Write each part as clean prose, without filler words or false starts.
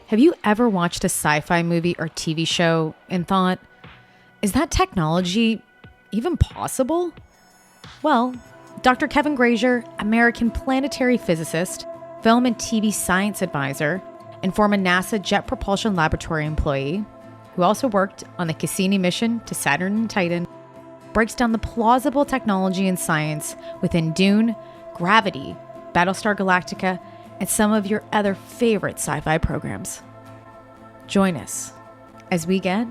Have you ever watched a sci-fi movie or TV show and thought, is that technology even possible? Well, Dr. Kevin Grazier, American planetary physicist, film and TV science advisor, and former NASA Jet Propulsion Laboratory employee, who also worked on the Cassini Mission to Saturn and Titan, breaks down the plausible technology and science within DUNE, Gravity, Battlestar Galactica, and some of your other favorite sci-fi programs. Join us as we get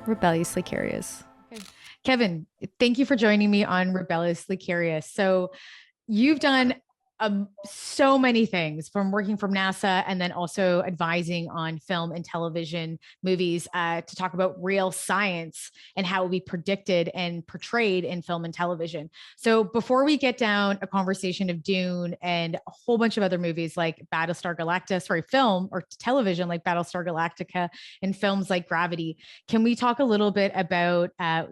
rebelliously curious. Kevin, thank you for joining me on Rebelliously Curious. So you've done so many things, from working from NASA and then also advising on film and television movies to talk about real science and how it will be predicted and portrayed in film and television. So before we get down a conversation of Dune and a whole bunch of other movies like Battlestar Galactica, film or television like Battlestar Galactica and films like Gravity, can we talk a little bit about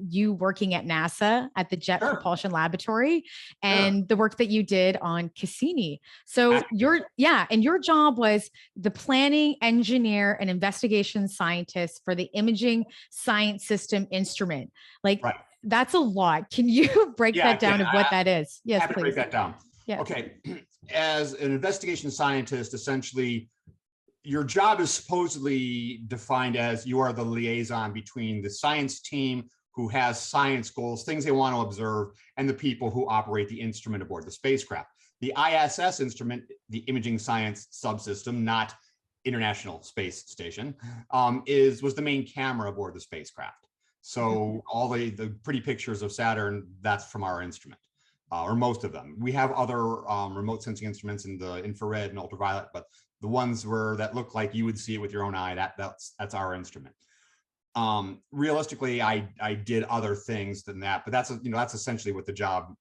you working at NASA at the Jet Propulsion Laboratory and the work that you did on Casini? So your job was the planning, engineer, and investigation scientist for the Imaging Science System instrument. That's a lot. Can you break that down of what that is? Yes, happy please. To break that down. Yeah. Okay. As an investigation scientist, essentially, your job is supposedly defined as you are the liaison between the science team who has science goals, things they want to observe, and the people who operate the instrument aboard the spacecraft. The ISS instrument, the Imaging Science Subsystem, not International Space Station, was the main camera aboard the spacecraft. So all the pretty pictures of Saturn, that's from our instrument, or most of them. We have other remote sensing instruments in the infrared and ultraviolet, but the ones that look like you would see it with your own eye, that's our instrument. Realistically, I did other things than that, but that's essentially what the job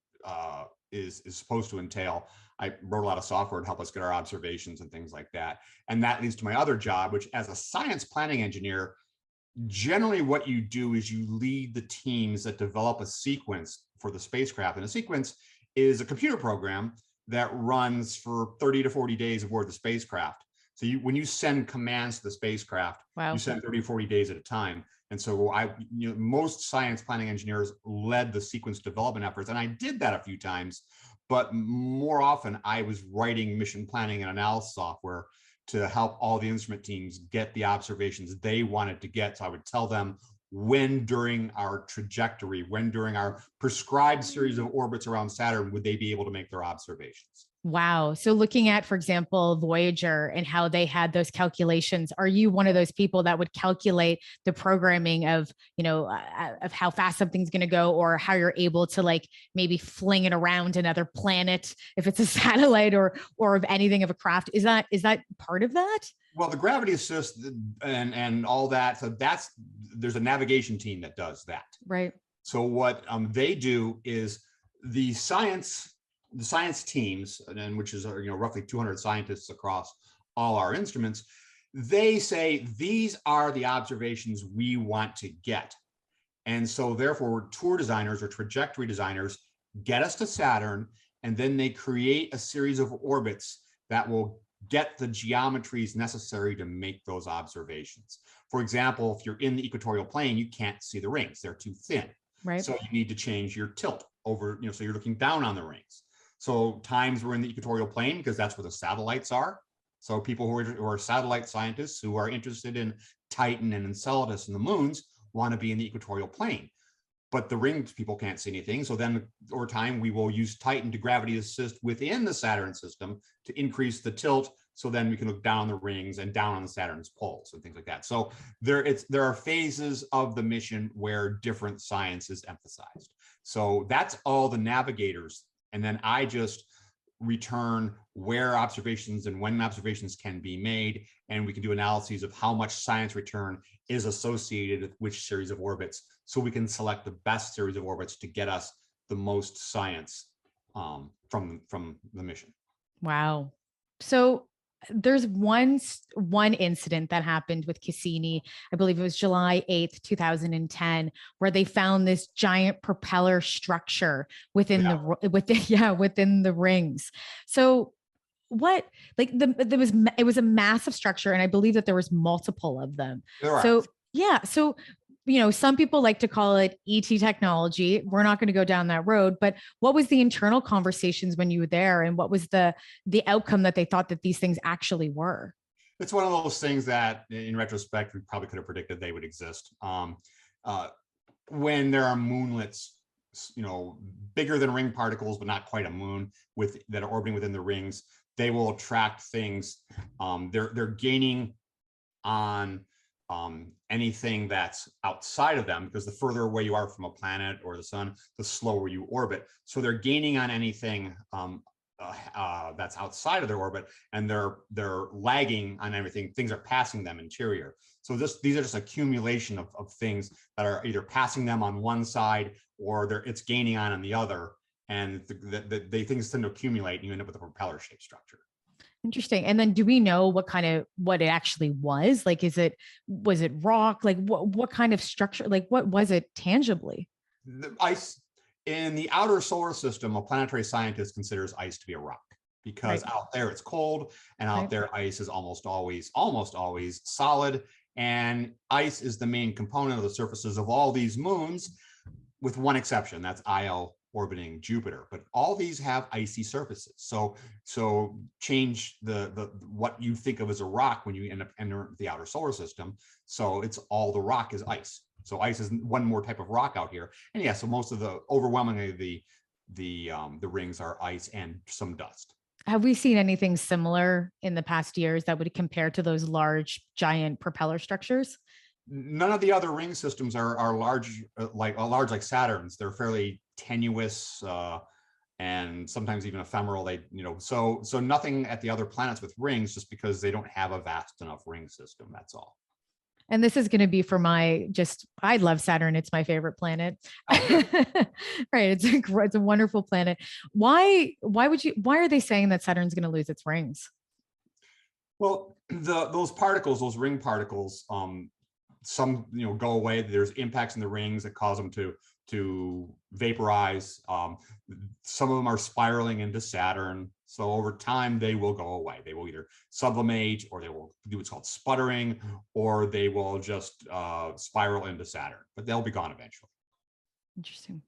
is supposed to entail. I wrote a lot of software to help us get our observations and things like that. And that leads to my other job, which as a science planning engineer, generally what you do is you lead the teams that develop a sequence for the spacecraft. And a sequence is a computer program that runs for 30 to 40 days aboard the spacecraft. So when you send commands to the spacecraft, you send 30 to 40 days at a time. And so most science planning engineers led the sequence development efforts, and I did that a few times, but more often I was writing mission planning and analysis software to help all the instrument teams get the observations they wanted to get. So I would tell them when during our trajectory, when during our prescribed series of orbits around Saturn, would they be able to make their observations. Wow. So looking at, for example, Voyager and how they had those calculations, are you one of those people that would calculate the programming of how fast something's going to go, or how you're able to maybe fling it around another planet if it's a satellite or of anything of a craft? Is that part of that? Well, the gravity assist and all that. So there's a navigation team that does that. Right. So what they do is the science teams, and which is roughly 200 scientists across all our instruments, they say these are the observations we want to get. And so therefore tour designers or trajectory designers get us to Saturn, and then they create a series of orbits that will get the geometries necessary to make those observations. For example, if you're in the equatorial plane, you can't see the rings, they're too thin. Right. So you need to change your tilt over, so you're looking down on the rings. So times we're in the equatorial plane because that's where the satellites are. So people who are satellite scientists who are interested in Titan and Enceladus and the moons want to be in the equatorial plane. But the rings people can't see anything. So then over time, we will use Titan to gravity assist within the Saturn system to increase the tilt. So then we can look down the rings and down on the Saturn's poles and things like that. So there are phases of the mission where different science is emphasized. So that's all the navigators. And then I just return where observations and when observations can be made. And we can do analyses of how much science return is associated with which series of orbits, so we can select the best series of orbits to get us the most science from the mission. Wow. So there's one incident that happened with Cassini. I believe it was July 8th, 2010, where they found this giant propeller structure within the rings. So what, like it was a massive structure, and I believe that there was multiple of them. There are. So yeah, so some people like to call it ET technology. We're not going to go down that road, but what was the internal conversations when you were there, and what was the outcome that they thought that these things actually were? It's one of those things that, in retrospect, we probably could have predicted they would exist. When there are moonlets, bigger than ring particles, but not quite a moon, that are orbiting within the rings, they will attract things. They're gaining on anything that's outside of them, because the further away you are from a planet or the sun, the slower you orbit. So they're gaining on anything that's outside of their orbit, and they're lagging on everything. Things are passing them interior. So these are just accumulation of things that are either passing them on one side, or it's gaining on the other, and the things tend to accumulate, and you end up with a propeller shaped structure. Interesting. And then do we know what it actually was? Like, was it rock? Like what kind of structure, like what was it tangibly? The ice in the outer solar system, a planetary scientist considers ice to be a rock, because out there it's cold, and out there ice is almost always solid. And ice is the main component of the surfaces of all these moons, with one exception. That's Io orbiting Jupiter. But all these have icy surfaces. So change the what you think of as a rock when you end up entering the outer solar system. So it's all the rock is ice. So ice is one more type of rock out here. And yeah, so most of overwhelmingly the rings are ice and some dust. Have we seen anything similar in the past years that would compare to those large, giant propeller structures? None of the other ring systems are large, like Saturn's. They're fairly tenuous and sometimes even ephemeral. So nothing at the other planets with rings, just because they don't have a vast enough ring system. That's all. And this is going to be for I love Saturn. It's my favorite planet. Oh, right. It's a wonderful planet. Why are they saying that Saturn's going to lose its rings? Well, those ring particles, some go away. There's impacts in the rings that cause them to vaporize. Some of them are spiraling into Saturn. So over time, they will go away. They will either sublimate, or they will do what's called sputtering, or they will just spiral into Saturn. But they'll be gone eventually. Interesting.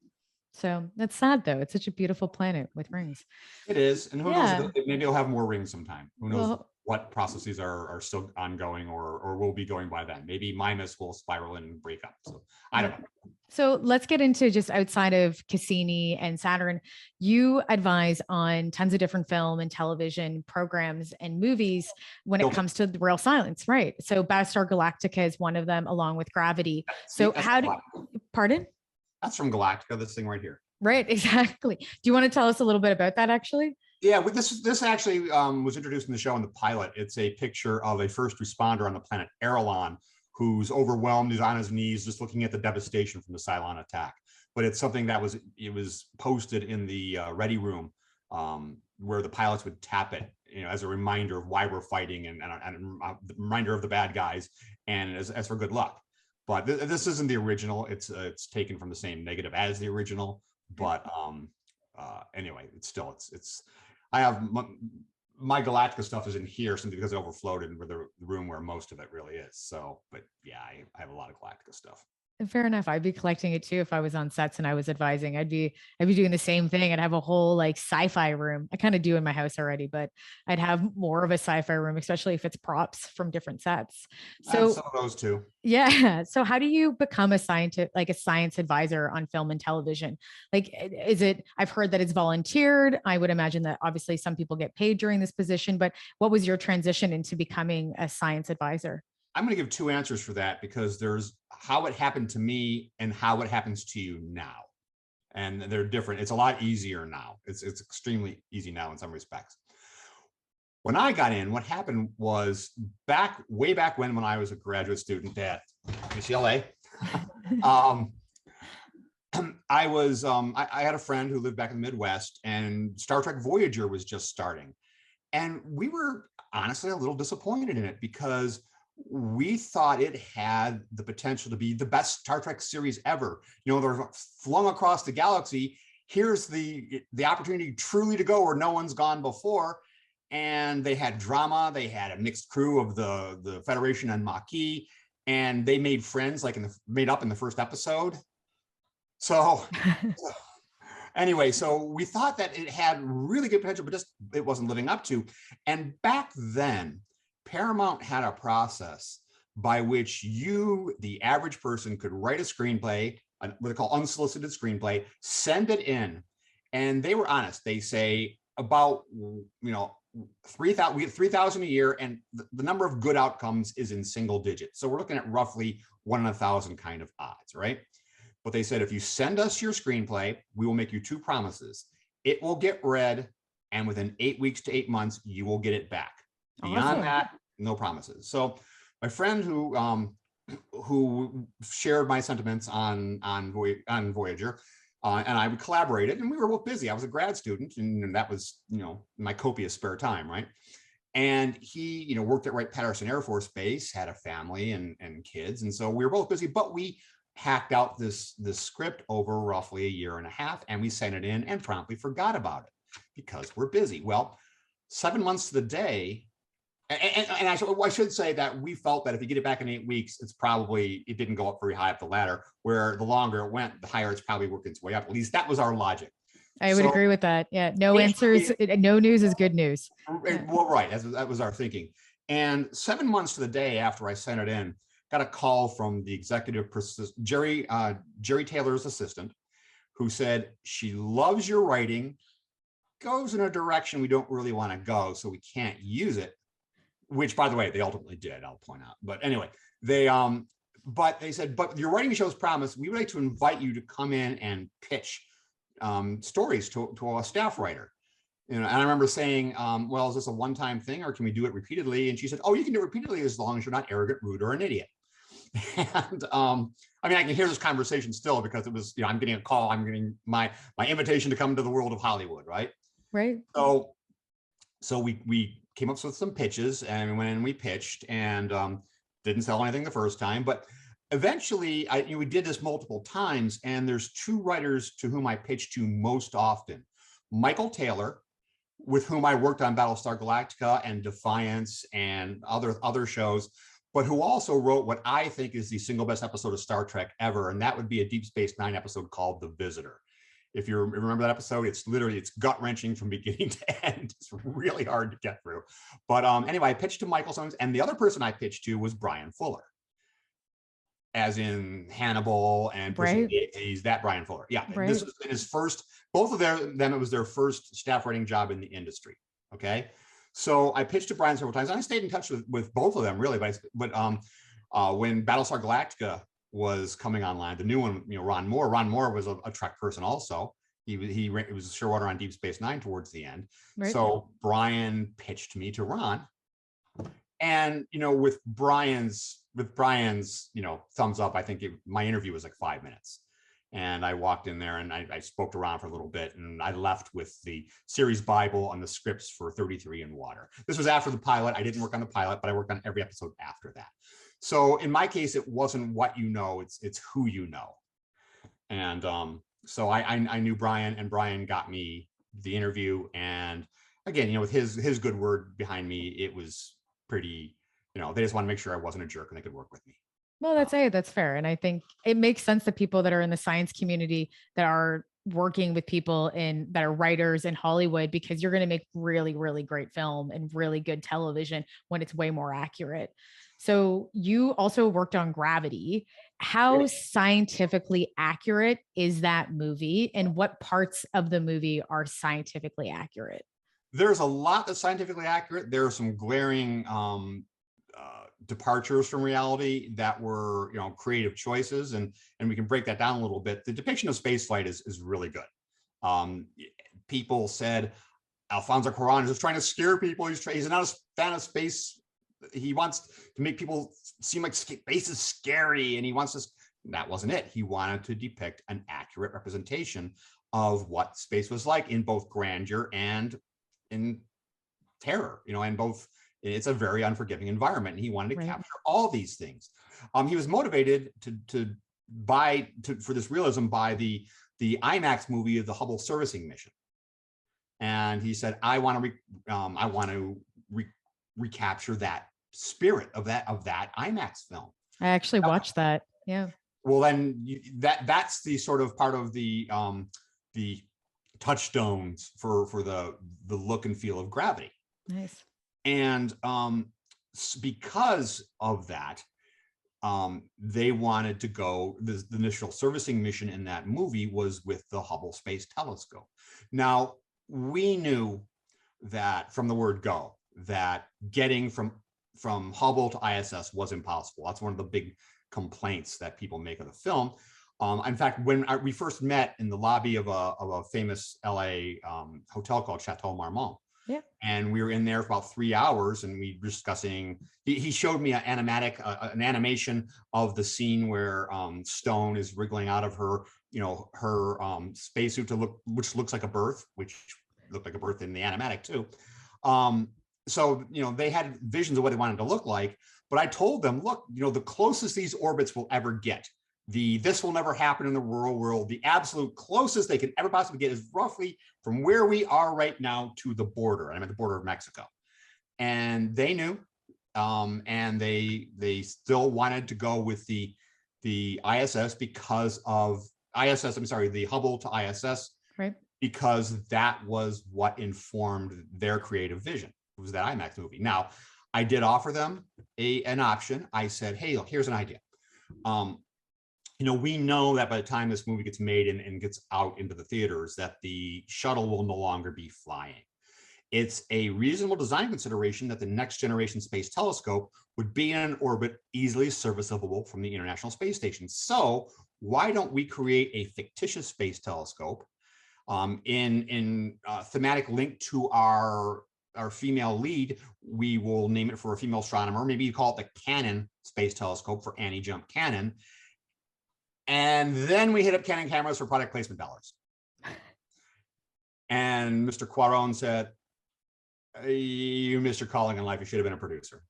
So that's sad, though. It's such a beautiful planet with rings. It is. And who knows? Maybe it'll have more rings sometime. Who knows what processes are still ongoing or will be going by then. Maybe Mimas will spiral and break up. So I don't know. So let's get into just outside of Cassini and Saturn. You advise on tons of different film and television programs and movies when it comes to the real science, right? So Battlestar Galactica is one of them, along with Gravity. So pardon? That's from Galactica, this thing right here. Right, exactly. Do you want to tell us a little bit about that, actually? Yeah, this actually was introduced in the show in the pilot. It's a picture of a first responder on the planet Arelon, who's overwhelmed. He's on his knees just looking at the devastation from the Cylon attack. But it's something that was posted in the ready room, where the pilots would tap it, as a reminder of why we're fighting, and a reminder of the bad guys, and as for good luck. But this isn't the original. It's taken from the same negative as the original. But anyway, it's I have my Galactica stuff is in here simply because it overflowed in the room where most of it really is. So, but yeah, I have a lot of Galactica stuff. Fair enough. I'd be collecting it too if I was on sets and I was advising. I'd be doing the same thing. I'd have a whole sci-fi room. I kind of do in my house already, but I'd have more of a sci-fi room, especially if it's props from different sets. So some of those too. Yeah. So how do you become a scientist, like a science advisor on film and television? I've heard that it's volunteered. I would imagine that obviously some people get paid during this position, but what was your transition into becoming a science advisor? I'm going to give two answers for that, because there's how it happened to me and how it happens to you now. And they're different. It's a lot easier now. It's extremely easy now in some respects. When I got in, what happened was way back when I was a graduate student at UCLA, I had a friend who lived back in the Midwest, and Star Trek Voyager was just starting. And we were honestly a little disappointed in it, because we thought it had the potential to be the best Star Trek series ever. They're flung across the galaxy. Here's the opportunity truly to go where no one's gone before. and they had drama. They had a mixed crew of the Federation and Maquis, and they made friends like made up in the first episode. So anyway, so we thought that it had really good potential, but just it wasn't living up to. And back then, Paramount had a process by which you, the average person, could write a screenplay, what they call unsolicited screenplay, send it in, and they were honest. They say about 3,000. We get 3,000 a year, and the number of good outcomes is in single digits. So we're looking at roughly 1 in 1,000 kind of odds, right? But they said, if you send us your screenplay, we will make you 2 promises. It will get read, and within 8 weeks to 8 months, you will get it back. Beyond that, no promises. So my friend who shared my sentiments on Voyager, and I collaborated, and we were both busy. I was a grad student, and that was, my copious spare time, right? And he, worked at Wright-Patterson Air Force Base, had a family and kids, and so we were both busy. But we hacked out this script over roughly a year and a half, and we sent it in and promptly forgot about it because we're busy. Well, 7 months to the day. And I should say that we felt that if you get it back in 8 weeks, it didn't go up very high up the ladder, where the longer it went, the higher it's probably worked its way up. At least that was our logic. I would agree with that. Yeah. No answers. No news is good news. Well, right. That was our thinking. And 7 months to the day after I sent it in, got a call from the executive, Jerry Taylor's assistant, who said, she loves your writing, goes in a direction we don't really want to go, so we can't use it. Which, by the way, they ultimately did, I'll point out. But anyway, they said, but your writing shows promise. We would like to invite you to come in and pitch stories to a staff writer. And I remember saying, well, is this a one-time thing, or can we do it repeatedly? And she said, oh, you can do it repeatedly as long as you're not arrogant, rude, or an idiot. And I can hear this conversation still, because it was, I'm getting a call, I'm getting my invitation to come to the world of Hollywood, right? Right. So we came up with some pitches, and we went in and we pitched, and didn't sell anything the first time. But eventually, we did this multiple times, and there's 2 writers to whom I pitched to most often. Michael Taylor, with whom I worked on Battlestar Galactica and Defiance and other shows, but who also wrote what I think is the single best episode of Star Trek ever, and that would be a Deep Space Nine episode called The Visitor. If you remember that episode, it's gut-wrenching from beginning to end. It's really hard to get through. But anyway, I pitched to Michael Soames, and the other person I pitched to was Brian Fuller, as in Hannibal and right. He's that Brian Fuller. Yeah, right. This was his first. Both of them, it was their first staff writing job in the industry. Okay, so I pitched to Brian several times, and I stayed in touch with both of them really. But when Battlestar Galactica was coming online, the new one, Ron Moore was a Trek person also. He was a showrunner on Deep Space Nine towards the end. Right. So Brian pitched me to Ron, and with Brian's thumbs up, I think my interview was like 5 minutes, and I walked in there and I spoke to Ron for a little bit, and I left with the series Bible and the scripts for 33 and Water. This was after the pilot. I didn't work on the pilot, but I worked on every episode after that. So in my case, it wasn't what you know, it's who you know. And so I knew Brian, and Brian got me the interview. And again, with his good word behind me, it was pretty, they just want to make sure I wasn't a jerk and they could work with me. Well, that's fair. And I think it makes sense that people that are in the science community that are working with people that are writers in Hollywood, because you're going to make really, really great film and really good television when it's way more accurate. So you also worked on Gravity. How scientifically accurate is that movie, and what parts of the movie are scientifically accurate? There's a lot that's scientifically accurate. There are some glaring departures from reality that were, creative choices, and we can break that down a little bit. The depiction of spaceflight is really good. People said Alfonso Cuarón is just trying to scare people. He's not a fan of space. He wants to make people seem like space is scary, and he wants to. That wasn't it. He wanted to depict an accurate representation of what space was like in both grandeur and in terror. And both. It's a very unforgiving environment, and he wanted to capture all these things. He was motivated for this realism by the IMAX movie of the Hubble Servicing Mission. And he said, I want to recapture that spirit of that IMAX film. I actually watched that. Yeah. Well, then that's the sort of part of the touchstones for the look and feel of Gravity. Nice. And because of that, they wanted to go, the initial servicing mission in that movie was with the Hubble Space Telescope. Now, we knew that from the word go, that getting from Hubble to ISS was impossible. That's one of the big complaints that people make of the film. In fact, when we first met in the lobby of a famous LA hotel called Chateau Marmont, yeah, and we were in there for about 3 hours, and we were discussing. He showed me an animation of the scene where Stone is wriggling out of her, her spacesuit which looks like a berth, which looked like a berth in the animatic too. So they had visions of what they wanted to look like, but I told them, look, the closest these orbits will ever get. This will never happen in the real world. The absolute closest they can ever possibly get is roughly from where we are right now to the border. I'm at the border of Mexico. And they knew, and they still wanted to go with the ISS because of the Hubble to ISS, right? Because that was what informed their creative vision. It was that IMAX movie. Now, I did offer them an option. I said, hey, look, here's an idea. We know that by the time this movie gets made and gets out into the theaters, that the shuttle will no longer be flying. It's a reasonable design consideration that the next generation space telescope would be in an orbit easily serviceable from the International Space Station. So why don't we create a fictitious space telescope in thematic link to our female lead? We will name it for a female astronomer. Maybe you call it the Cannon Space Telescope for Annie Jump Cannon. And then we hit up Canon cameras for product placement dollars. And Mr. Quaron said, you missed your calling in life. You should have been a producer.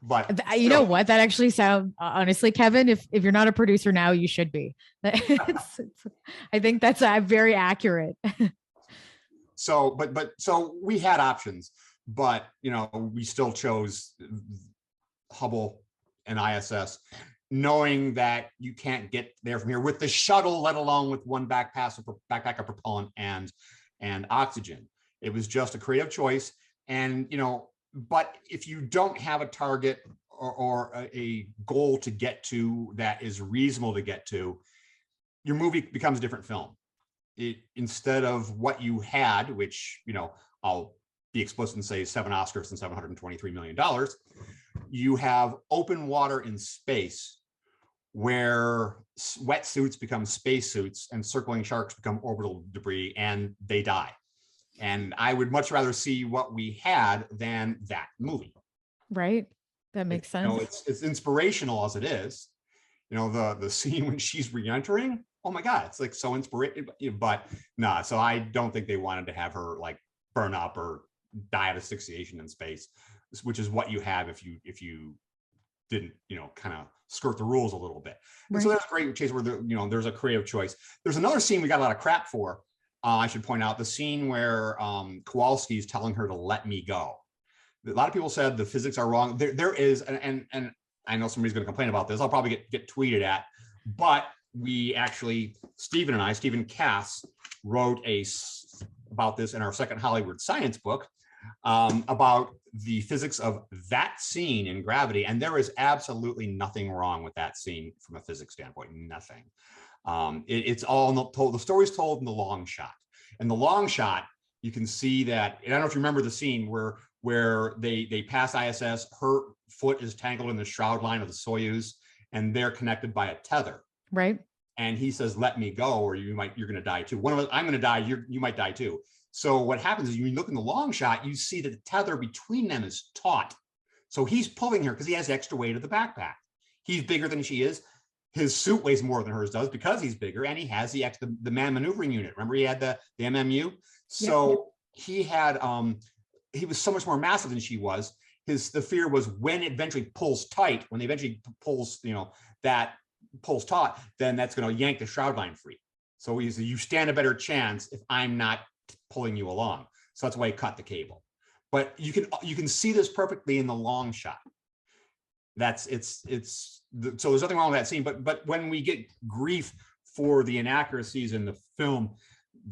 But you know what? That actually sounds, honestly, Kevin, if you're not a producer now, you should be. I think that's very accurate. So we had options, but we still chose Hubble and ISS, knowing that you can't get there from here with the shuttle, let alone with one backpack of propellant and oxygen. It was just a creative choice. And, but if you don't have a target or a goal to get to that is reasonable to get to, your movie becomes a different film. Instead of what you had, which, I'll be explicit and say 7 Oscars and $723 million, you have open water in space where wetsuits become spacesuits and circling sharks become orbital debris and they die. And I would much rather see what we had than that movie. Right. That makes sense. It's inspirational as it is. The scene when she's re-entering, oh my God, it's like so inspirational, but nah, so I don't think they wanted to have her like burn up or die of asphyxiation in space, which is what you have if you didn't, kind of skirt the rules a little bit. Right. And so that's a great case where there's a creative choice. There's another scene we got a lot of crap for. I should point out the scene where Kowalski is telling her to let me go. A lot of people said the physics are wrong. There is, and I know somebody's going to complain about this. I'll probably get tweeted at, but we actually, Stephen Cass wrote about this in our second Hollywood science book about the physics of that scene in Gravity. And there is absolutely nothing wrong with that scene from a physics standpoint, nothing. It's all the story's told in the long shot. And the long shot, you can see that, and I don't know if you remember the scene where they pass ISS, her foot is tangled in the shroud line of the Soyuz, and they're connected by a tether. Right. And he says, let me go, or you're going to die too. One of us, I'm going to die, you might die too. So what happens is you look in the long shot, you see that the tether between them is taut. So he's pulling her because he has extra weight of the backpack. He's bigger than she is. His suit weighs more than hers does because he's bigger, and he has the man maneuvering unit. Remember, he had the MMU. So he had he was so much more massive than she was. The fear was when it eventually pulls tight, when they eventually pulls, that pulls taut, then that's going to yank the shroud line free. So you stand a better chance if I'm not pulling you along. So that's why he cut the cable. But you can see this perfectly in the long shot. So there's nothing wrong with that scene. But when we get grief for the inaccuracies in the film,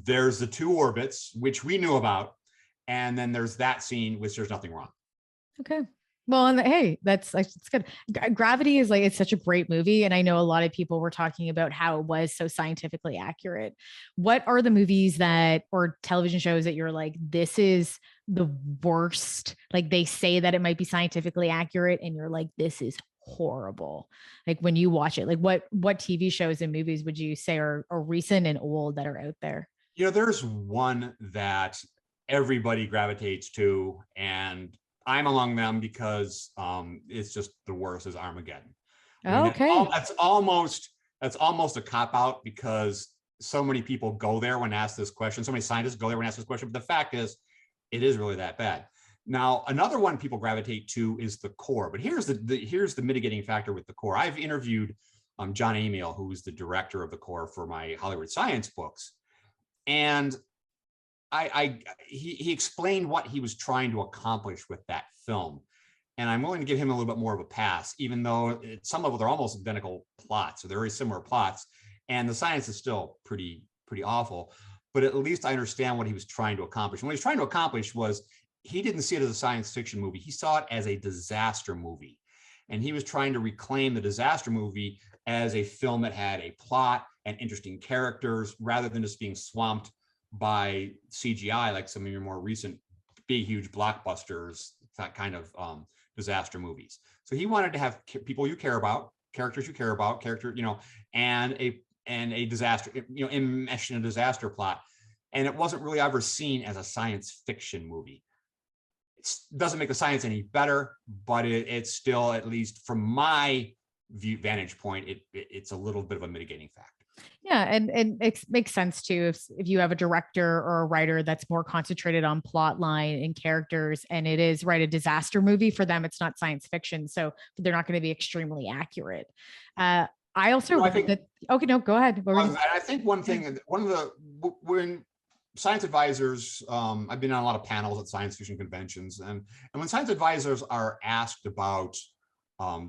there's the two orbits, which we knew about, and then there's that scene, which there's nothing wrong. Okay. Well, and hey, that's good. Gravity is like, it's such a great movie. And I know a lot of people were talking about how it was so scientifically accurate. What are the movies or television shows that you're like, this is the worst? Like they say that it might be scientifically accurate and you're like, this is horrible. Like when you watch it, like what TV shows and movies would you say are recent and old that are out there? There's one that everybody gravitates to, and I'm among them because it's just the worst, is Armageddon. Okay. That's almost a cop-out because so many people go there when asked this question. So many scientists go there when asked this question. But the fact is, it is really that bad. Now, another one people gravitate to is the core. But here's the mitigating factor with the core. I've interviewed John Amiel, who's the director of the core for my Hollywood science books. And he explained what he was trying to accomplish with that film. And I'm willing to give him a little bit more of a pass, even though some of them are almost identical plots, or they're very similar plots. And the science is still pretty awful. But at least I understand what he was trying to accomplish. And what he was trying to accomplish was, he didn't see it as a science fiction movie. He saw it as a disaster movie. And he was trying to reclaim the disaster movie as a film that had a plot and interesting characters, rather than just being swamped by CGI like some of your more recent big, huge blockbusters, that kind of disaster movies. So he wanted to have people you care about, characters you care about, and a disaster, enmeshed in a disaster plot. And it wasn't really ever seen as a science fiction movie. It doesn't make the science any better, but it's still, at least from my vantage point, it's a little bit of a mitigating factor. Yeah, and it makes sense too if you have a director or a writer that's more concentrated on plot line and characters, and it is a disaster movie for them. It's not science fiction, so they're not going to be extremely accurate. I also think that. Okay, no, go ahead. I think when science advisors, I've been on a lot of panels at science fiction conventions, and when science advisors are asked about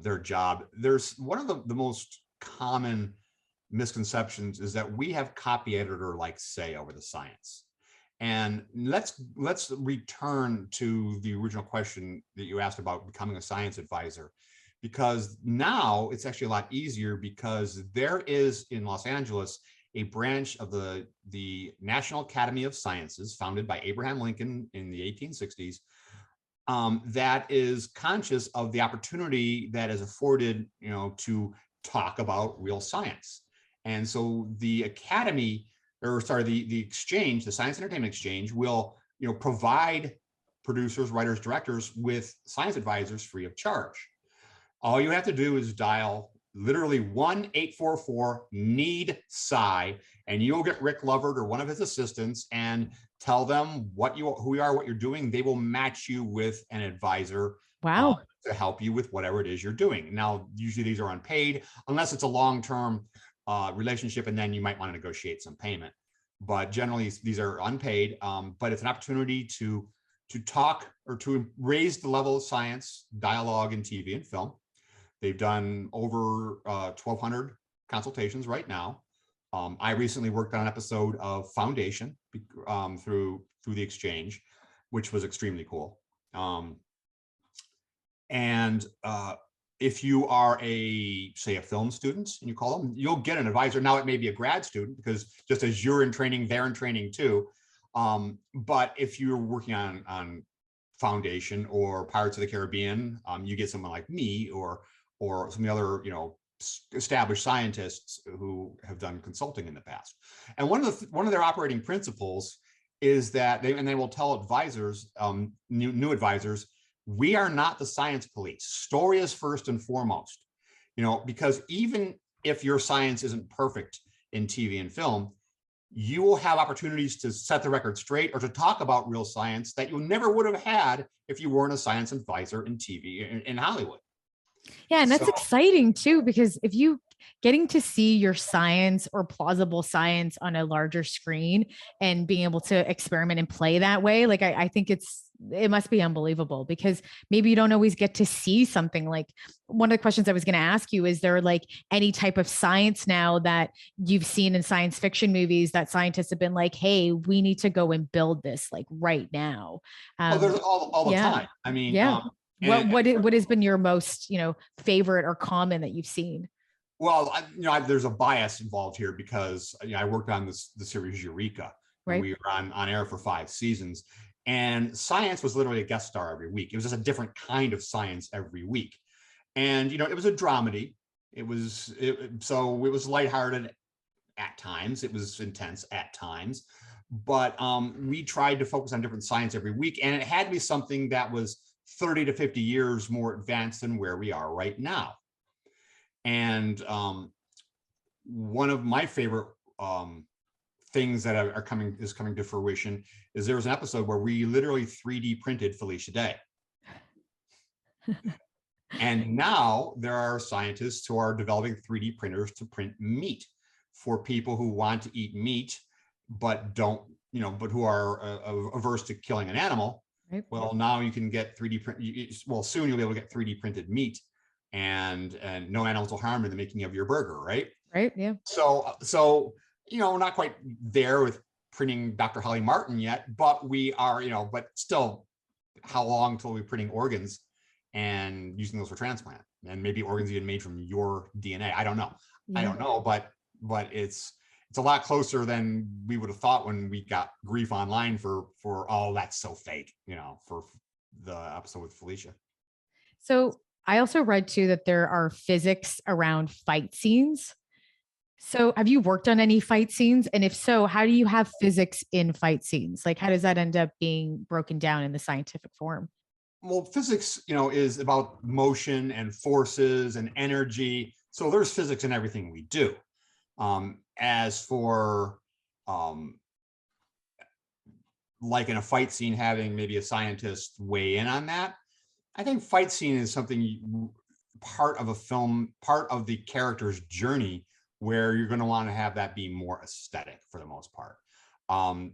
their job, there's one of the most common misconceptions is that we have copy editor-like say over the science. And let's return to the original question that you asked about becoming a science advisor, because now it's actually a lot easier, because there is in Los Angeles a branch of the National Academy of Sciences founded by Abraham Lincoln in the 1860s, that is conscious of the opportunity that is afforded, to talk about real science. And so the academy, the exchange, the Science Entertainment Exchange, will provide producers, writers, directors with science advisors free of charge. All you have to do is dial literally 1-844-NEED-SCI, and you'll get Rick Lovert or one of his assistants and tell them who you are, what you're doing. They will match you with an advisor. Wow. To help you with whatever it is you're doing. Now, usually these are unpaid, unless it's a long-term relationship, and then you might want to negotiate some payment. But generally, these are unpaid. But it's an opportunity to talk or to raise the level of science dialogue in TV and film. They've done over 1,200 consultations right now. I recently worked on an episode of Foundation through the exchange, which was extremely cool. If you are a film student and you call them, you'll get an advisor. Now, it may be a grad student, because just as you're in training, they're in training too. But if you're working on Foundation or Pirates of the Caribbean, you get someone like me or some of the other, established scientists who have done consulting in the past. And one of their operating principles is that they will tell advisors, new advisors, we are not the science police. Story is first and foremost, because even if your science isn't perfect in TV and film, you will have opportunities to set the record straight or to talk about real science that you never would have had if you weren't a science advisor in TV in Hollywood. Yeah. And that's exciting too, because if you getting to see your science or plausible science on a larger screen and being able to experiment and play that way, like I think it must be unbelievable because maybe you don't always get to see something. Like, one of the questions I was going to ask you, is there like any type of science now that you've seen in science fiction movies that scientists have been like, hey, we need to go and build this like right now? Well, there's all the Yeah. time. I mean, Yeah. and What has been your most, favorite or common that you've seen? well, there's a bias involved here because I worked on the series Eureka, and Right. we were on air for 5 seasons, and science was literally a guest star every week. It was just a different kind of science every week, and it was a dramedy. So it was lighthearted at times. It was intense at times, but we tried to focus on different science every week, and it had to be something that was 30 to 50 years more advanced than where we are right now. And one of my favorite things that is coming to fruition is there was an episode where we literally 3D printed Felicia Day. And now there are scientists who are developing 3D printers to print meat for people who want to eat meat, but don't, but who are averse to killing an animal. Right. Well, now you can get 3D print. Well, soon you'll be able to get 3D printed meat, and no animals will harm in the making of your burger, right? Right. Yeah. So we're not quite there with printing Dr. Holly Martin yet, but we are, but still, how long till we're printing organs and using those for transplant, and maybe organs even made from your DNA? I don't know. Yeah. I don't know, but it's a lot closer than we would have thought when we got grief online for oh, that's so fake, for the episode with Felicia. So I also read too that there are physics around fight scenes. So have you worked on any fight scenes? And if so, how do you have physics in fight scenes? Like, how does that end up being broken down in the scientific form? Well, physics, is about motion and forces and energy. So there's physics in everything we do. As for like in a fight scene, having maybe a scientist weigh in on that, I think fight scene is something part of a film, part of the character's journey, where you're going to want to have that be more aesthetic for the most part.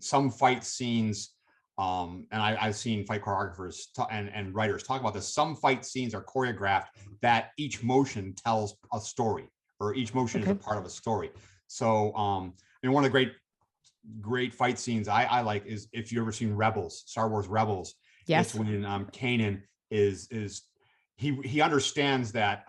Some fight scenes, and I've seen fight choreographers and writers talk about this. Some fight scenes are choreographed that each motion tells a story, or each motion is a part of a story. So, one of the great fight scenes I like is, if you've ever seen Rebels, Star Wars Rebels. Yes. It's when Kanan is he understands that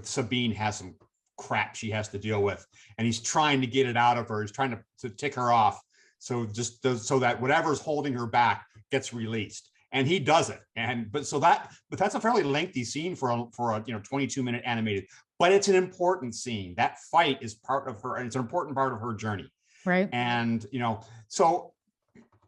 Sabine has some crap she has to deal with, and he's trying to get it out of her. He's trying to tick her off, so that whatever's holding her back gets released, and he does it. But that's a fairly lengthy scene for a 22-minute animated, but it's an important scene. That fight is part of her, and it's an important part of her journey. Right. And so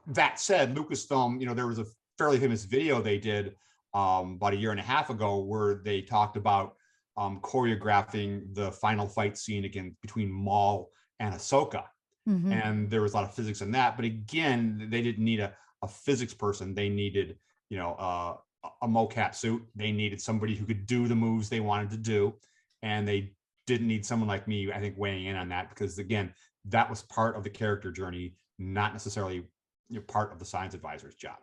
that said, Lucasfilm, there was a fairly famous video they did about a year and a half ago where they talked about choreographing the final fight scene again between Maul and Ahsoka. Mm-hmm. And there was a lot of physics in that, but again, they didn't need a physics person. They needed a mocap suit. They needed somebody who could do the moves they wanted to do, and they didn't need someone like me, I think, weighing in on that, because again, that was part of the character journey, not necessarily part of the science advisor's job.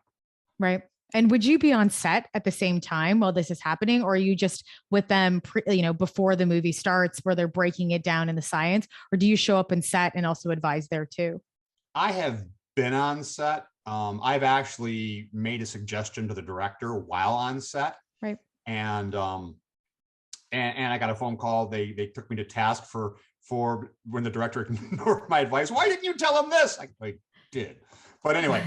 Right. And would you be on set at the same time while this is happening, or are you just with them, before the movie starts, where they're breaking it down in the science, or do you show up in set and also advise there too? I have been on set. I've actually made a suggestion to the director while on set. Right. And I got a phone call. They took me to task for when the director ignored my advice. Why didn't you tell him this? I did. But anyway,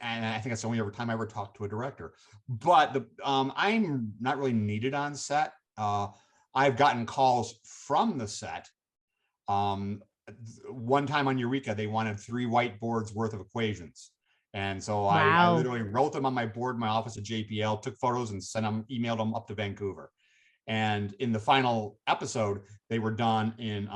and I think that's the only time I ever talked to a director. But I'm not really needed on set. I've gotten calls from the set. One time on Eureka, they wanted 3 whiteboards worth of equations. And so wow. I literally wrote them on my board in my office at JPL, took photos and emailed them up to Vancouver. And in the final episode, they were done in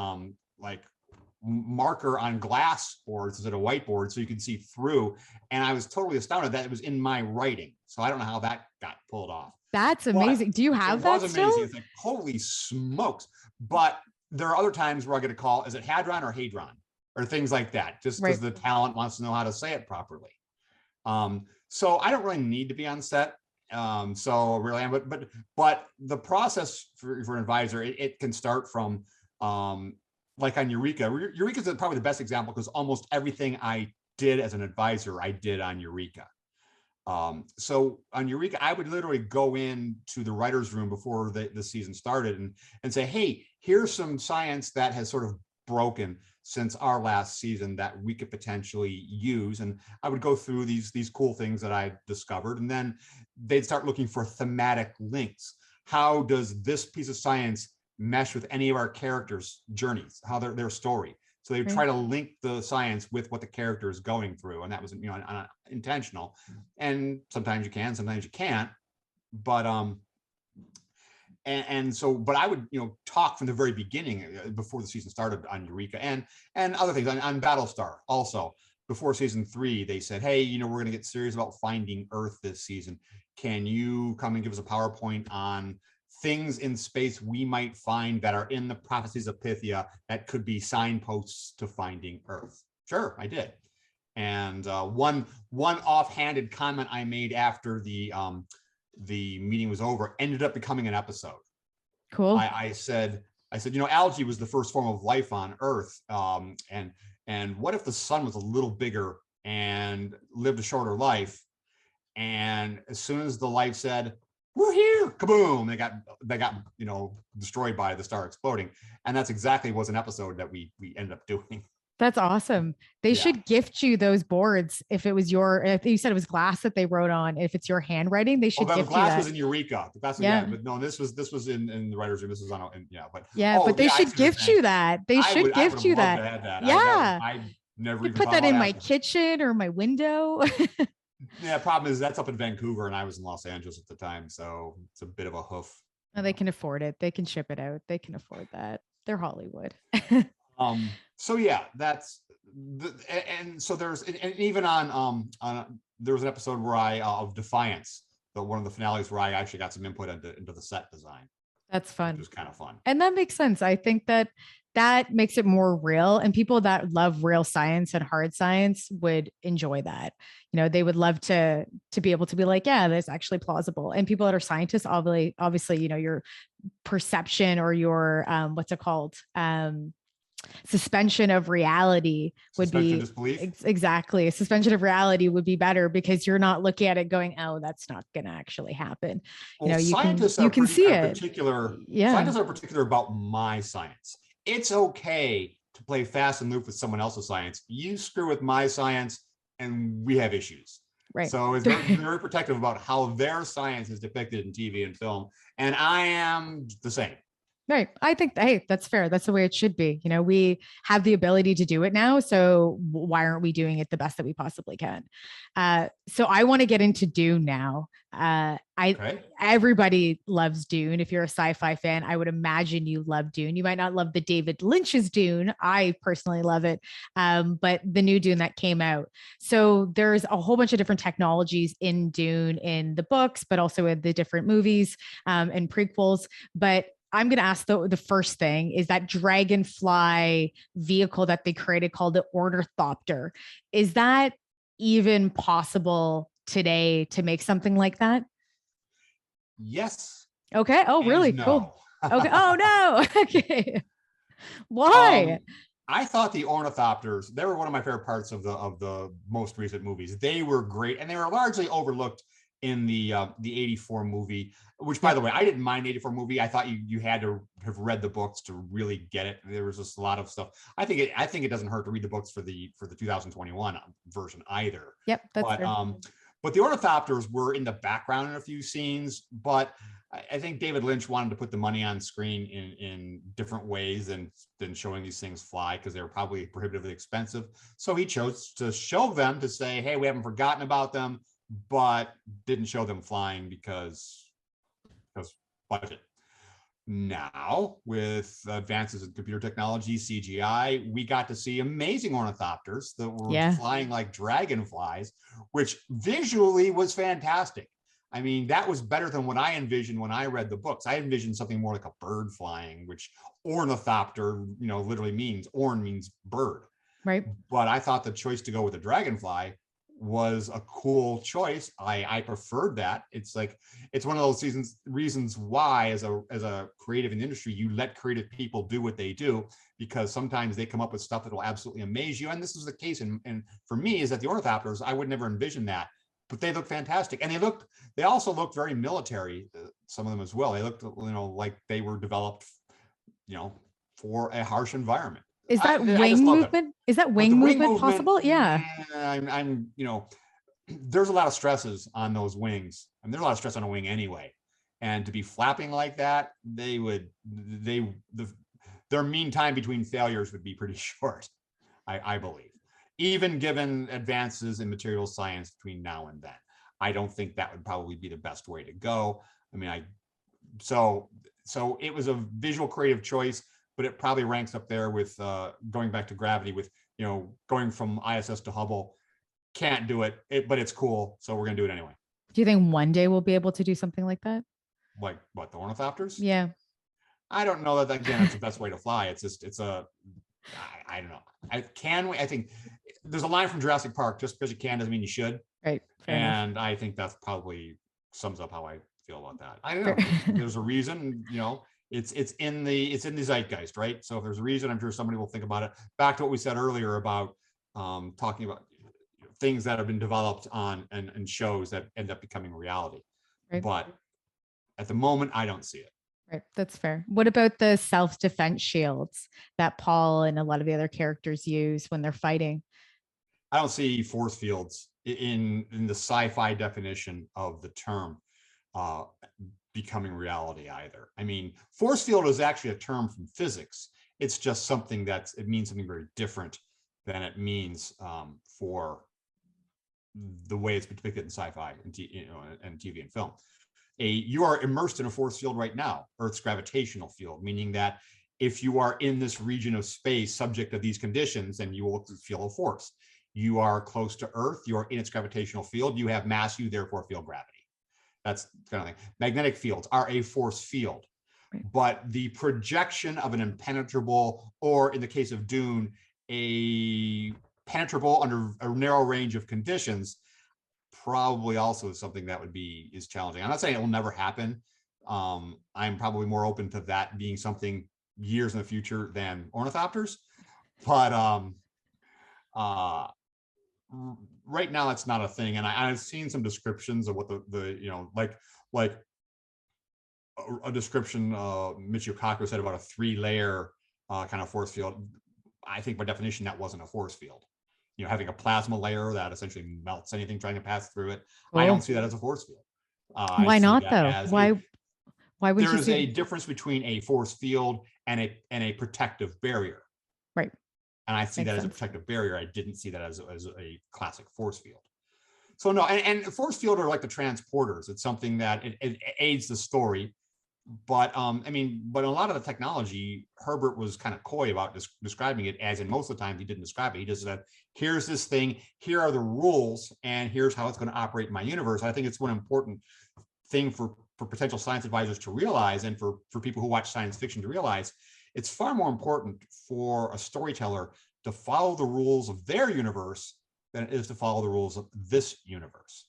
marker on glass boards instead of whiteboard, so you could see through. And I was totally astounded that it was in my writing. So I don't know how that got pulled off. That's amazing. Do you have that was still? amazing. It's like, holy smokes. But there are other times where I get a call, is it Hadron or Hadron? Or things like that, just because the talent wants to know how to say it properly. So I don't really need to be on set. So really, but the process for an advisor, it can start from like on Eureka. Eureka is probably the best example because almost everything I did as an advisor, I did on Eureka. So on Eureka, I would literally go into the writer's room before the season started and say, hey, here's some science that has sort of broken since our last season that we could potentially use. And I would go through these cool things that I discovered, and then they'd start looking for thematic links. How does this piece of science mesh with any of our characters' journeys, how their story? So they would try to link the science with what the character is going through. And that was, intentional. And sometimes you can, sometimes you can't. But but I would, talk from the very beginning before the season started on Eureka and other things on Battlestar also. Before season 3, they said, hey, we're going to get serious about finding Earth this season. Can you come and give us a PowerPoint on things in space we might find that are in the prophecies of Pythia that could be signposts to finding Earth? Sure, I did. And one offhanded comment I made after the meeting was over ended up becoming an episode. Cool. I said, algae was the first form of life on Earth. And what if the sun was a little bigger and lived a shorter life? And as soon as the life said, we're here, kaboom, they got destroyed by the star exploding. And that's exactly was an episode that we ended up doing. That's awesome. They should gift you those boards if you said it was glass that they wrote on. If it's your handwriting, they should gift you that. The glass was in Eureka. But no, this was in the writer's room. This was on, but they should gift you that. They should gift you that. Yeah, I never even put that in my kitchen or my window. Yeah, problem is that's up in Vancouver and I was in Los Angeles at the time, so it's a bit of a hoof. No, they can afford it. They can ship it out. They can afford that. They're Hollywood. So yeah, that's so there's even on there was an episode where of Defiance, one of the finales where I actually got some input into the set design. That's fun. It was kind of fun. And that makes sense. I think that makes it more real, and people that love real science and hard science would enjoy that. They would love to be able to be like, yeah, that's actually plausible. And people that are scientists, obviously, your perception or your, what's it called? Suspension of reality would be exactly. A suspension of reality would be better because you're not looking at it going, oh, that's not going to actually happen. Well, you can see it. Scientists are particular about my science. It's okay to play fast and loose with someone else's science. You screw with my science and we have issues. Right. So it's very, very protective about how their science is depicted in TV and film. And I am the same. Right. I think, hey, that's fair. That's the way it should be. We have the ability to do it now. So why aren't we doing it the best that we possibly can? So I want to get into Dune now. Everybody loves Dune. If you're a sci-fi fan, I would imagine you love Dune. You might not love the David Lynch's Dune. I personally love it. But the new Dune that came out. So there's a whole bunch of different technologies in Dune in the books, but also in the different movies and prequels. But I'm going to ask the first thing is that dragonfly vehicle that they created called the Ornithopter. Is that even possible today to make something like that? Yes. Okay. Oh, really? No. Cool. Okay. Oh, no. Okay. Why? I thought the ornithopters, they were one of my favorite parts of the most recent movies. They were great, and they were largely overlooked in the 84 movie, which, by the way, I didn't mind 84 movie. I thought you had to have read the books to really get it. There was just a lot of stuff. I think it doesn't hurt to read the books for the 2021 version either. Yep, that's fair. But the ornithopters were in the background in a few scenes, but I think David Lynch wanted to put the money on screen in different ways than showing these things fly, because they were probably prohibitively expensive. So he chose to show them to say, hey, we haven't forgotten about them, but didn't show them flying because budget. Now, with advances in computer technology, CGI, we got to see amazing ornithopters that were flying like dragonflies, which visually was fantastic. I mean, that was better than what I envisioned when I read the books. I envisioned something more like a bird flying, which ornithopter, literally means, orn means bird. Right. But I thought the choice to go with the dragonfly was a cool choice. I preferred that. It's one of those reasons why as a creative in the industry, you let creative people do what they do, because sometimes they come up with stuff that will absolutely amaze you. And this is the case. And for me, is that the ornithopters, I would never envision that, but they look fantastic. And they also look very military, some of them as well. They looked, like they were developed, for a harsh environment. Is that wing movement? Is that wing movement possible? Yeah. I'm there's a lot of stresses on those wings, and there's a lot of stress on a wing anyway. And to be flapping like that, their mean time between failures would be pretty short, I believe. Even given advances in material science between now and then, I don't think that would probably be the best way to go. I mean, so it was a visual creative choice, but it probably ranks up there with going back to gravity, with going from ISS to Hubble. Can't do it, but it's cool, so we're gonna do it anyway. Do you think one day we'll be able to do something like that? Like what, the ornithopters? Yeah. I don't know that, again, it's the best way to fly. It's I don't know. I think there's a line from Jurassic Park: just because you can doesn't mean you should. Right. And I think that's probably sums up how I feel about that. I don't know. There's a reason, it's in the zeitgeist, right? So if there's a reason, I'm sure somebody will think about it. Back to what we said earlier about talking about things that have been developed on and shows that end up becoming reality. Right. But at the moment, I don't see it. Right. That's fair. What about the self-defense shields that Paul and a lot of the other characters use when they're fighting? I don't see force fields in the sci-fi definition of the term becoming reality either. I mean, force field is actually a term from physics. It's just something it means something very different than it means for the way it's depicted in sci-fi and TV and film. You are immersed in a force field right now, Earth's gravitational field, meaning that if you are in this region of space subject to these conditions, then you will feel a force. You are close to Earth, you are in its gravitational field, you have mass, you therefore feel gravity. That's kind of thing. Magnetic fields are a force field, but the projection of an impenetrable, or in the case of DUNE, a penetrable under a narrow range of conditions, probably also is something that is challenging. I'm not saying it will never happen. I'm probably more open to that being something years in the future than ornithopters, but right now that's not a thing. And I've seen some descriptions of what like a description Michio Kaku said about a 3-layer kind of force field. I think by definition that wasn't a force field. Having a plasma layer that essentially melts anything trying to pass through it. Cool. I don't see that as a force field. Why not though? Why would you see? There is a difference between a force field and a protective barrier. Right. And I see that as a protective barrier. I didn't see that as a classic force field. So no, and force field are like the transporters. It's something that it aids the story. But but a lot of the technology, Herbert was kind of coy about describing it, as in most of the time he didn't describe it. He just said, here's this thing, here are the rules, and here's how it's going to operate in my universe. I think it's one important thing for potential science advisors to realize, and for people who watch science fiction to realize. It's far more important for a storyteller to follow the rules of their universe than it is to follow the rules of this universe.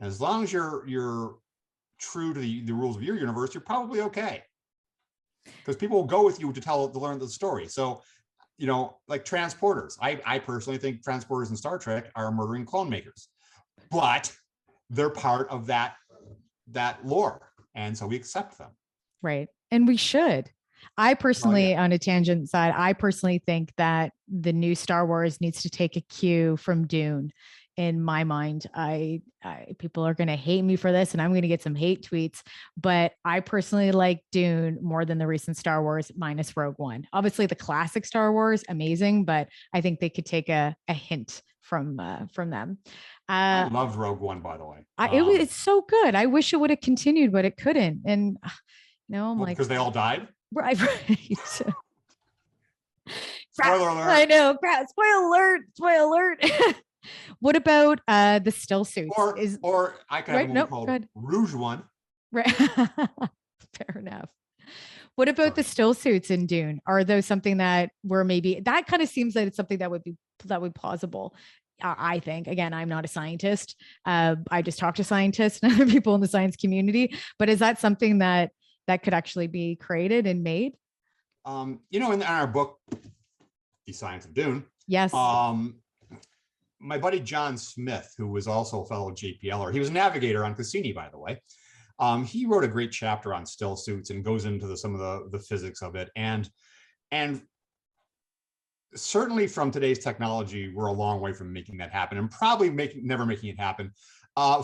And as long as you're true to the rules of your universe, you're probably okay, because people will go with you to learn the story. So, like transporters, I personally think transporters in Star Trek are murdering clone makers, but they're part of that lore, and so we accept them. Right, and we should. I personally, on a tangent side, I personally think that the new Star Wars needs to take a cue from Dune. In my mind, people are going to hate me for this, and I'm going to get some hate tweets, but I personally like Dune more than the recent Star Wars, minus Rogue One. Obviously the classic Star Wars, amazing, but I think they could take a hint from them. I loved Rogue One, by the way. It's so good. I wish it would have continued, but it couldn't. And I'm like, because they all died. Right. Spoiler alert. I know. Spoiler alert. What about the still suits? Or I could have a Right? movie Nope. Go called ahead. Rouge One. Right. Fair enough. What about Sorry. the still suits in Dune? Are those something that were maybe that kind of seems like it's something that would be plausible? I think. Again, I'm not a scientist. I just talk to scientists and other people in the science community. But is that something that could actually be created and made? In our book, The Science of Dune, Yes. my buddy John Smith, who was also a fellow JPLer, he was a navigator on Cassini, by the way. He wrote a great chapter on still suits and goes into some of the physics of it. And certainly from today's technology, we're a long way from making that happen, and probably never making it happen.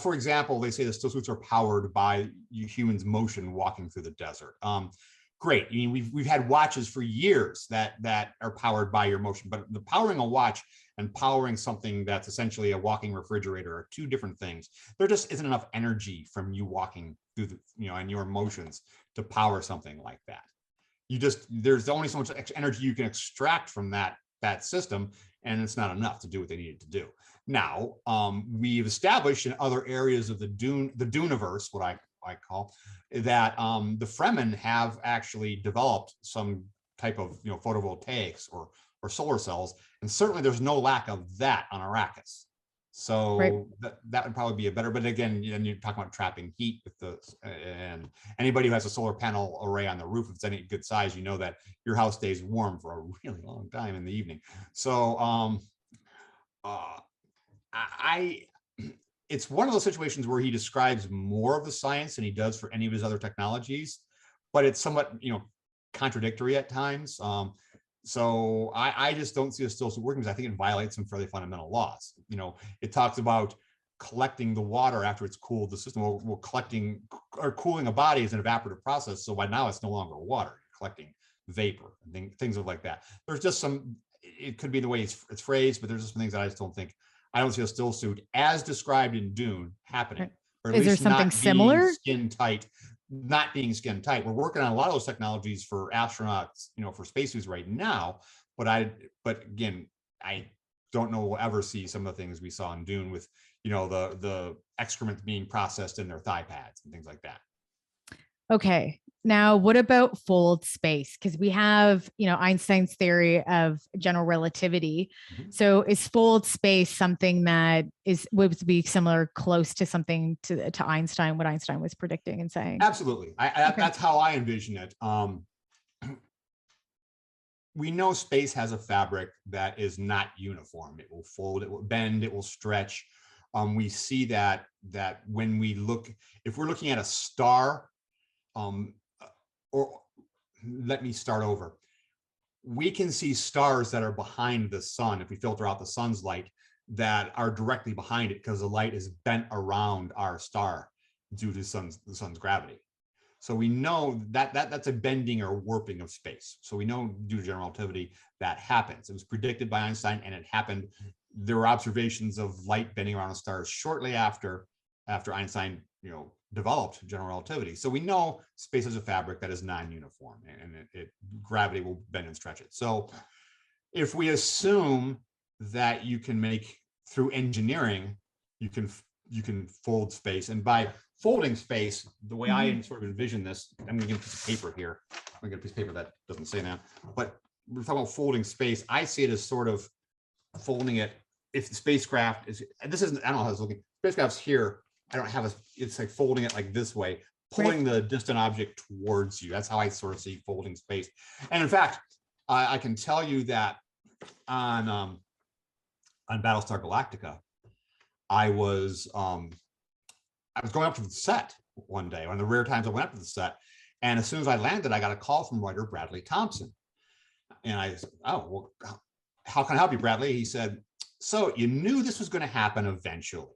For example, they say the still suits are powered by humans' motion walking through the desert. Great. I mean, we've had watches for years that are powered by your motion, but the powering a watch and powering something that's essentially a walking refrigerator are two different things. There just isn't enough energy from you walking through and your motions to power something like that. There's only so much energy you can extract from that system, and it's not enough to do what they needed to do. Now, we've established in other areas of the Duneverse, what I call that, the Fremen have actually developed some type of photovoltaics or solar cells, and certainly there's no lack of that on Arrakis. So Right. that would probably be a better. But again, you're talking about trapping heat and anybody who has a solar panel array on the roof, if it's any good size, you know that your house stays warm for a really long time in the evening. So it's one of those situations where he describes more of the science than he does for any of his other technologies, but it's somewhat contradictory at times. So I just don't see it still working, because I think it violates some fairly fundamental laws. It talks about collecting the water after it's cooled the system. Well, collecting or cooling a body is an evaporative process, so by now it's no longer water. You're collecting vapor and things like that. There's just it could be the way it's phrased, but there's just some things that I just don't think. I don't see a still suit as described in Dune happening, or at Is there least something not similar? being skin tight. Not being skin tight. We're working on a lot of those technologies for astronauts, for spacesuits right now. But again, I don't know we'll ever see some of the things we saw in Dune with, the excrement being processed in their thigh pads and things like that. Okay. Now, what about fold space? Because we have, Einstein's theory of general relativity. Mhm. So, is fold space something that would be similar, close to something to Einstein, what Einstein was predicting and saying? Absolutely. That's how I envision it. We know space has a fabric that is not uniform. It will fold, it will bend, it will stretch. We see that when if we're looking at a star, or let me start over. We can see stars that are behind the sun if we filter out the sun's light, that are directly behind it because the light is bent around our star due to the sun's gravity. So we know that's a bending or warping of space. So we know due to general relativity that happens. It was predicted by Einstein, and it happened. There were observations of light bending around the stars shortly after Einstein, developed general relativity. So we know space is a fabric that is non-uniform, and gravity will bend and stretch it. So if we assume that you can make through engineering, you can fold space, and by folding space, the way I sort of envision this, I'm going to get a piece of paper here. I'm going to get a piece of paper that doesn't say that, but we're talking about folding space. I see it as sort of folding it. If the spacecraft is, and this isn't, I don't know how it's looking. Spacecraft's here. I don't have it's like folding it like this way, pulling the distant object towards you. That's how I sort of see folding space. And in fact, I can tell you that on Battlestar Galactica, I was going up to the set one day, one of the rare times I went up to the set, and as soon as I landed, I got a call from writer Bradley Thompson, and I said, "Oh, well, how can I help you, Bradley?" He said, "So you knew this was going to happen eventually.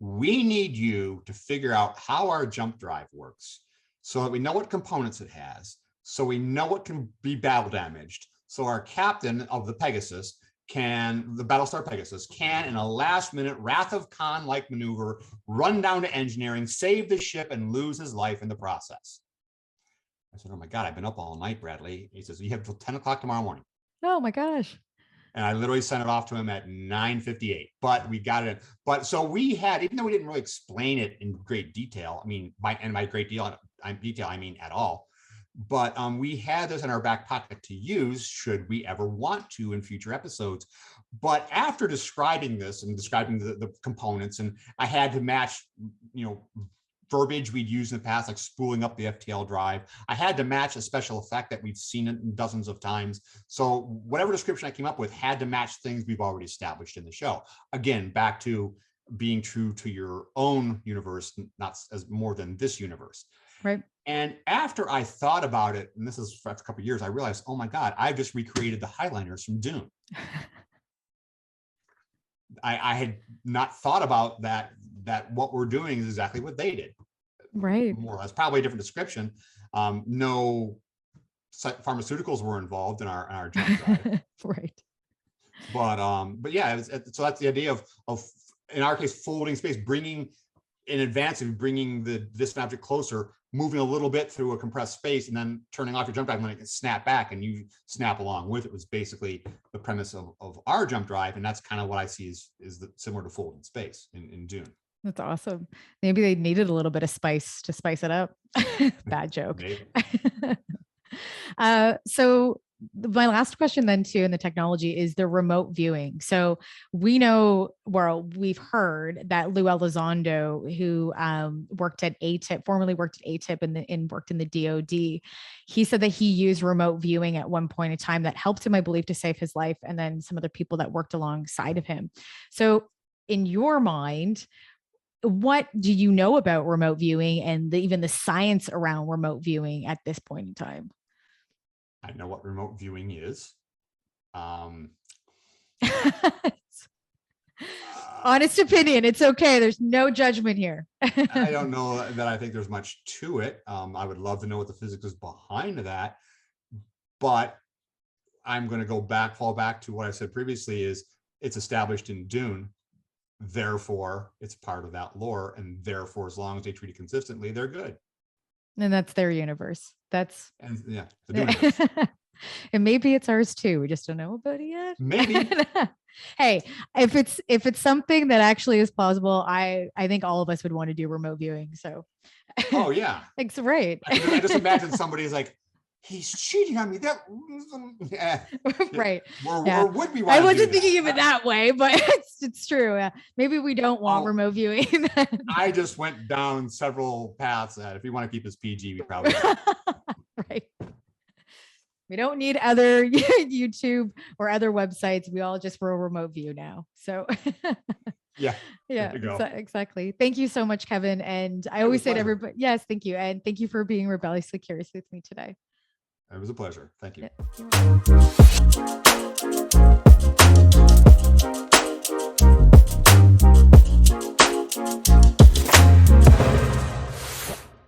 We need you to figure out how our jump drive works so that we know what components it has, so we know what can be battle damaged, so our captain of the Pegasus the Battlestar Pegasus can, in a last-minute Wrath of Khan-like maneuver, run down to engineering, save the ship, and lose his life in the process." I said, "Oh my God, I've been up all night, Bradley." He says, "You have till 10 o'clock tomorrow morning." Oh my gosh. And I literally sent it off to him at 9:58, but we got it. But so we had, even though we didn't really explain it in great detail, I mean, by great deal, I mean at all, but we had this in our back pocket to use should we ever want to in future episodes. But after describing this and describing the components, and I had to match, verbiage we'd used in the past, like spooling up the FTL drive. I had to match a special effect that we've seen it dozens of times. So whatever description I came up with had to match things we've already established in the show. Again, back to being true to your own universe, not as more than this universe. Right. And after I thought about it, and this is for a couple of years, I realized, oh my God, I've just recreated the Highliners from Dune. I had not thought about that what we're doing is exactly what they did. Right. More or less, probably a different description. No pharmaceuticals were involved in our jump drive. Right. But yeah, so that's the idea of in our case, folding space, bringing in advance of bringing the distant object closer, moving a little bit through a compressed space, and then turning off your jump drive and letting it snap back, and you snap along with it was basically the premise of our jump drive, and that's kind of what I see is similar to folding space in Dune. That's awesome. Maybe they needed a little bit of spice to spice it up. Bad joke. So my last question then too in the technology is the remote viewing. So we know, well, we've heard that Lou Elizondo, who worked at ATIP, formerly worked at ATIP and worked in the DoD, he said that he used remote viewing at one point in time that helped him, I believe, to save his life, and then some other people that worked alongside of him. So in your mind, what do you know about remote viewing and even the science around remote viewing at this point in time? I know what remote viewing is. Honest opinion. It's okay. There's no judgment here. I don't know that I think there's much to it. I would love to know what the physics is behind that, but I'm going to fall back to what I said previously is it's established in Dune. Therefore, it's part of that lore, and therefore, as long as they treat it consistently, they're good. And that's their universe. The universe. And maybe it's ours too. We just don't know about it yet. Maybe. Hey, if it's something that actually is plausible, I think all of us would want to do remote viewing. So. Oh yeah. It's right. I just imagine somebody's like, he's cheating on me. Right. Or would we? I wasn't thinking of it that way, but it's true. Yeah. Maybe we don't want remote viewing. I just went down several paths that if we want to keep this PG, we probably right. We don't need other YouTube or other websites. We all just roll remote view now. So yeah. Exactly. Thank you so much, Kevin. And I always say to everybody, yes, thank you. And thank you for being rebelliously curious with me today. It was a pleasure. Thank you. Yeah.